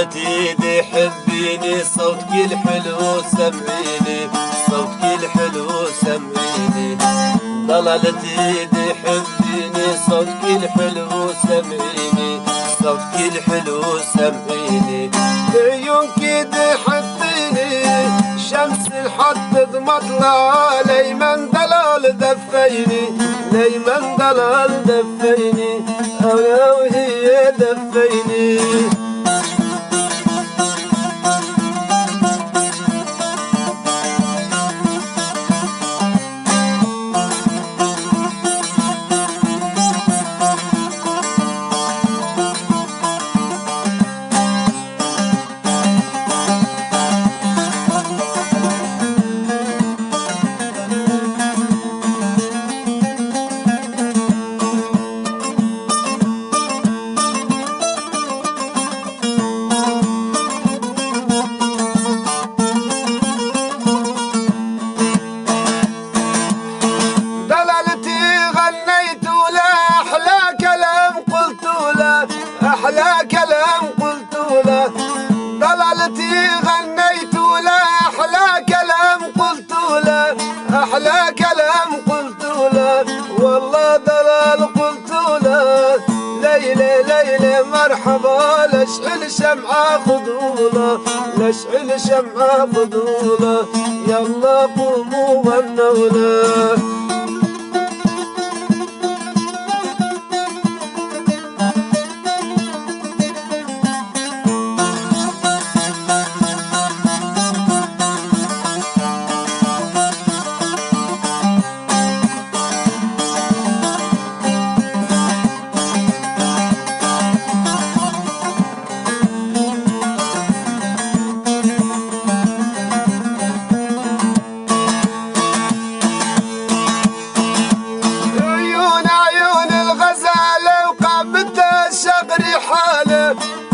ضلالتي دي حبيني صوتك الحلو سمعيني صوتك الحلو سمعيني ضلالتي دي حبيني صوتك الحلو سمعيني صوتك الحلو سمعيني بعيونك دي حطيني شمس الحد مطلع ليمن ضلال دفيني ليمن ضلال دفيني أنا وهي دفيني أحلى كلام قلت له ضلالتي غنيت له أحلى كلام قلت له أحلى كلام قلت له والله ضلال قلت له ليلة ليلة مرحبا لاشعل شمعة خذوله لاشعل شمعة خذوله يلا قوموا غنوا له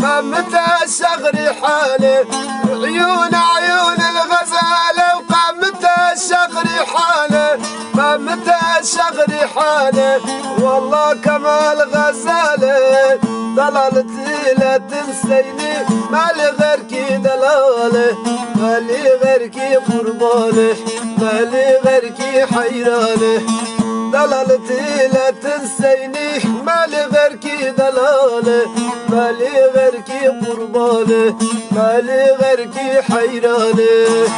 قامت الشغر حاله عيون عيون الغزالة وقامت الشغر حاله قامت الشغر حاله والله كمال غزالة ضلالتي لا تنسيني مالي غيركي دلاله مالي غيركي قربانه مالي غيركي حيرانه ضلالتي لا تنسيني مالي غيركي دلاله مالي غيركي قربانه مالي غيركي حيرانه